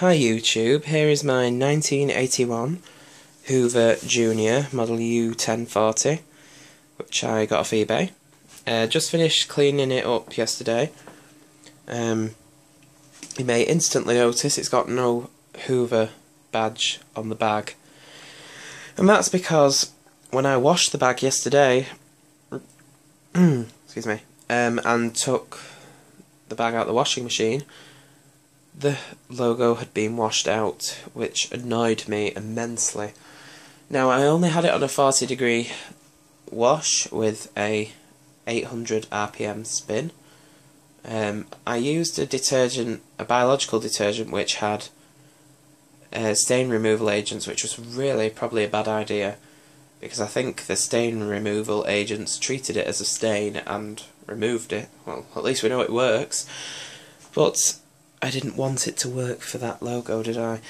Hi YouTube, here is my 1981 Hoover Junior model U1040, which I got off eBay. Just finished cleaning it up yesterday. You may instantly notice it's got no Hoover badge on the bag. And that's because when I washed the bag yesterday, excuse me, and took the bag out of the washing machine, the logo had been washed out, which annoyed me immensely. Now, I only had it on a 40-degree wash with a 800 RPM spin. I used a biological detergent which had stain removal agents, which was really probably a bad idea, because I think the stain removal agents treated it as a stain and removed it. Well, at least we know it works. But I didn't want it to work for that logo, did I?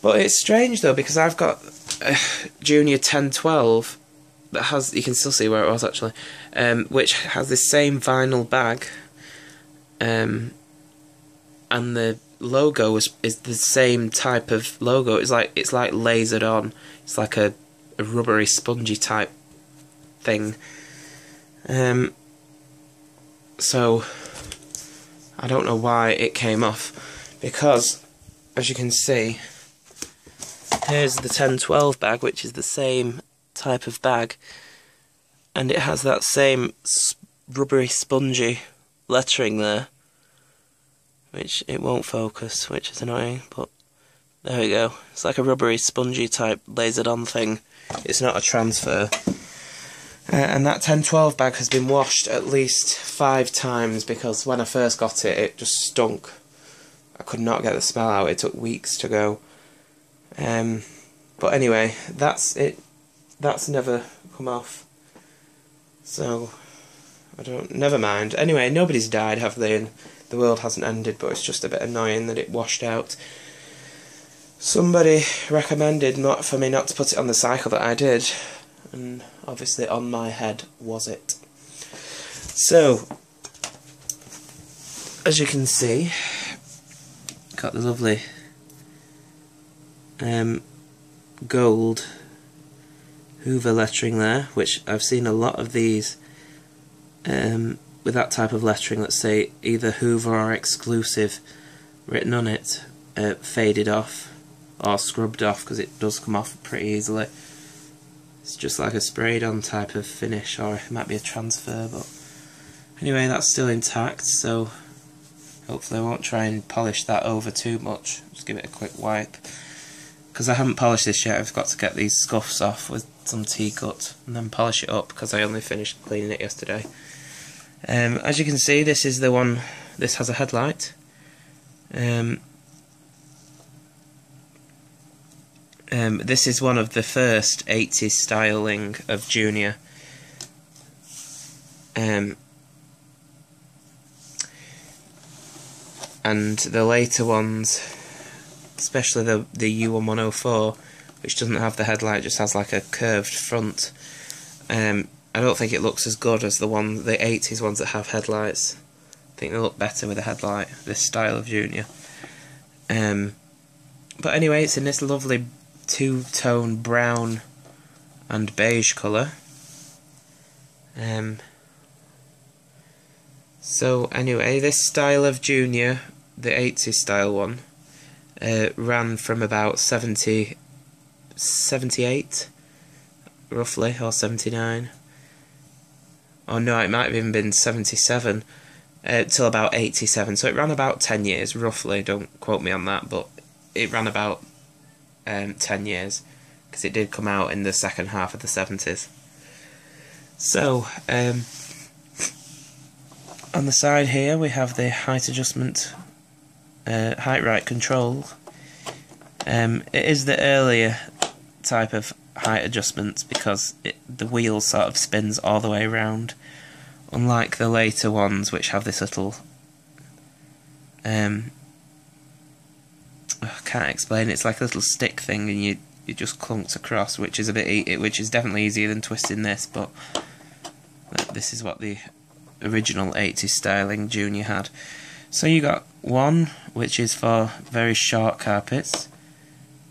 But it's strange though, because I've got a Junior 1012 that has, you can still see where it was actually, which has this same vinyl bag, and the logo is the same type of logo. It's like lasered on. It's like a rubbery, spongy type thing. So I don't know why it came off, because as you can see, here's the 1012 bag, which is the same type of bag, and it has that same rubbery, spongy lettering there, which it won't focus, which is annoying, but there we go. It's like a rubbery, spongy type lasered on thing. It's not a transfer. And that 1012 bag has been washed at least 5 times, because when I first got it, it just stunk. I could not get the smell out. It took weeks to go. But anyway, that's it. That's never come off. So never mind. Anyway, nobody's died, have they? And the world hasn't ended, but it's just a bit annoying that it washed out. Somebody recommended for me not to put it on the cycle that I did, and obviously on my head was it. So, as you can see, got the lovely gold Hoover lettering there, which I've seen a lot of these with that type of lettering, let's say either Hoover or exclusive written on it, faded off or scrubbed off, because it does come off pretty easily. It's just like a sprayed on type of finish, or it might be a transfer, but anyway, that's still intact, so hopefully I won't try and polish that over too much. Just give it a quick wipe. Because I haven't polished this yet, I've got to get these scuffs off with some T-cut and then polish it up, because I only finished cleaning it yesterday. As you can see, this is the one, this has a headlight. This is one of the first 80s styling of Junior. And the later ones, especially the U1040, which doesn't have the headlight, just has like a curved front. I don't think it looks as good as the 80s ones that have headlights. I think they look better with a headlight, this style of Junior. But anyway, it's in this lovely two-tone brown and beige colour. So anyway, this style of Junior, the 80s style one, ran from about 78 roughly, or 79. Oh no, it might have even been 77 till about 87, so it ran about 10 years roughly. Don't quote me on that, but it ran about 10 years, because it did come out in the second half of the 70s. So on the side here we have the height adjustment, height right control. It is the earlier type of height adjustment, because the wheel sort of spins all the way around, unlike the later ones which have this little I can't explain it. It's like a little stick thing, and you just clunked across, which is which is definitely easier than twisting this. But this is what the original 80s styling Junior had. So you got 1, which is for very short carpets,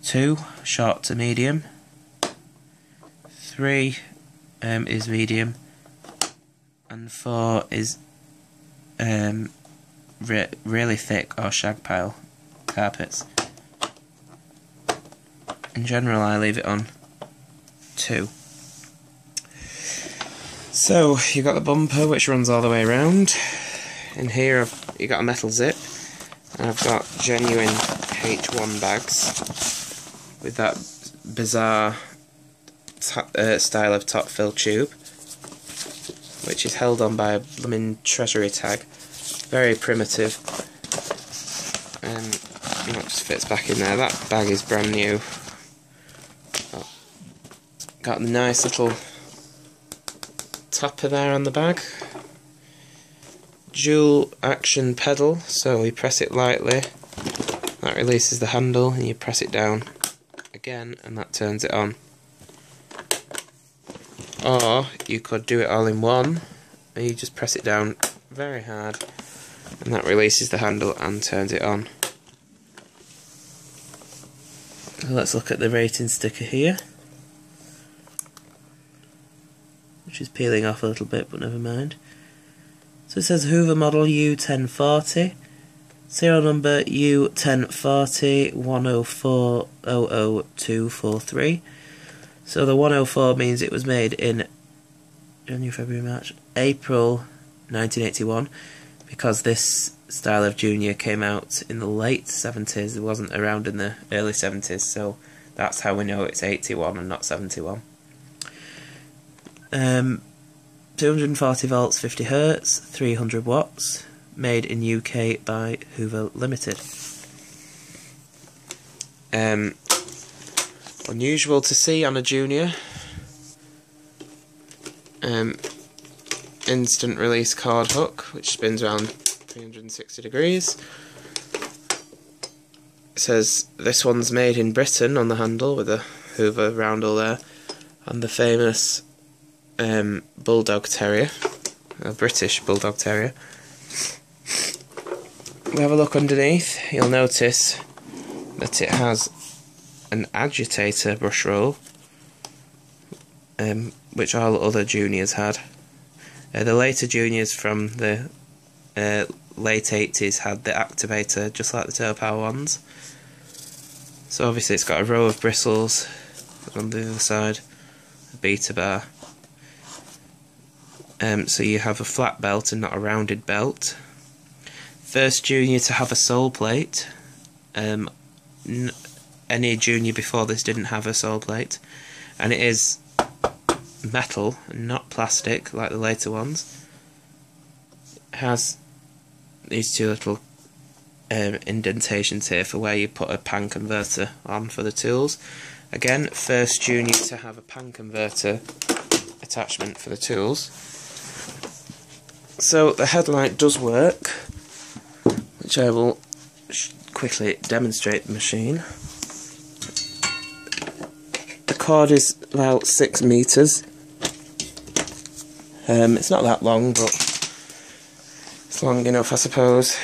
2, short to medium, 3 is medium, and 4 is really thick or shag pile carpets. In general, I leave it on 2. So you've got the bumper, which runs all the way around. In here you got a metal zip, and I've got genuine H1 bags with that bizarre style of top fill tube, which is held on by a blooming treasury tag. Very primitive. That just fits back in there. That bag is brand new. Got the nice little topper there on the bag. Dual action pedal, so you press it lightly, that releases the handle, and you press it down again and that turns it on. Or you could do it all in one, and you just press it down very hard and that releases the handle and turns it on. So let's look at the rating sticker here, which is peeling off a little bit, but never mind. So it says Hoover model U1040, serial number U1040 104 So the 104 means it was made in January, February, March, April 1981, because this style of Junior came out in the late 70s, it wasn't around in the early 70s, so that's how we know it's 81 and not 71. 240 volts, 50 Hz, 300 watts, made in UK by Hoover Limited. Unusual to see on a Junior. Instant release cord hook, which spins around 360 degrees. It says this one's made in Britain on the handle with a Hoover roundel there, and the famous Bulldog Terrier, a British Bulldog Terrier. We have a look underneath, you'll notice that it has an Agitator Brushroll, which all other Juniors had. The later Juniors from the late 80s had the activator, just like the Turbo Power ones. So obviously it's got a row of bristles on the other side, a beta bar. So you have a flat belt and not a rounded belt. First Junior to have a Soleplate. Any Junior before this didn't have a Soleplate, and it is metal and not plastic like the later ones. It has these two little indentations here for where you put a pan converter on for the tools. Again, first Junior to have a pan converter attachment for the tools. So the headlight does work, which I will quickly demonstrate the machine. The cord is about 6 meters. It's not that long, but it's long enough, I suppose.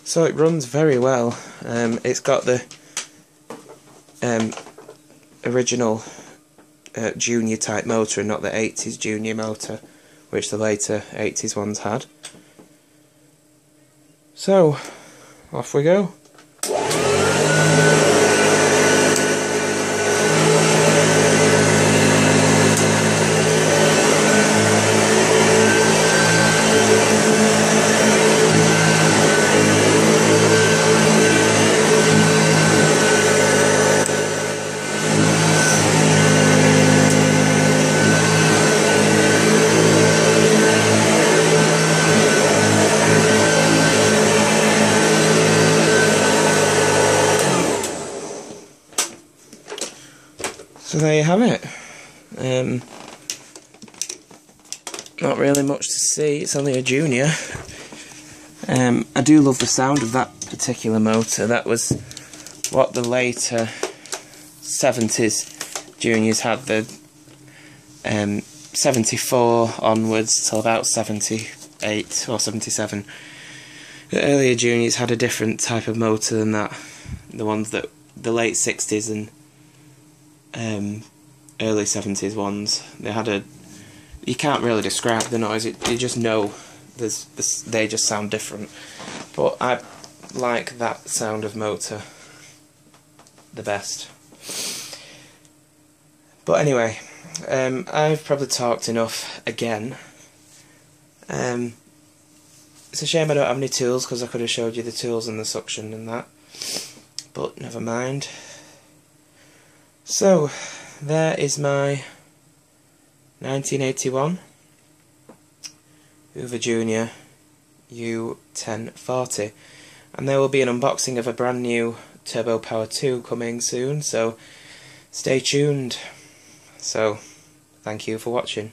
So it runs very well. It's got the original Junior type motor and not the 80s Junior motor, which the later 80s ones had. So, off we go. So there you have it. Not really much to see, it's only a Junior. I do love the sound of that particular motor. That was what the later 70s Juniors had, the 74 onwards till about 70, 78 or 77. The earlier Juniors had a different type of motor than that. The ones that the late 60s and early 70s ones, they had a, you can't really describe the noise, you just know they just sound different. But I like that sound of motor the best. But anyway, I've probably talked enough again. It's a shame I don't have any tools, because I could have showed you the tools and the suction and that, but never mind. So, there is my 1981 Hoover Junior U1040, and there will be an unboxing of a brand new Turbo Power 2 coming soon, so stay tuned. So, thank you for watching.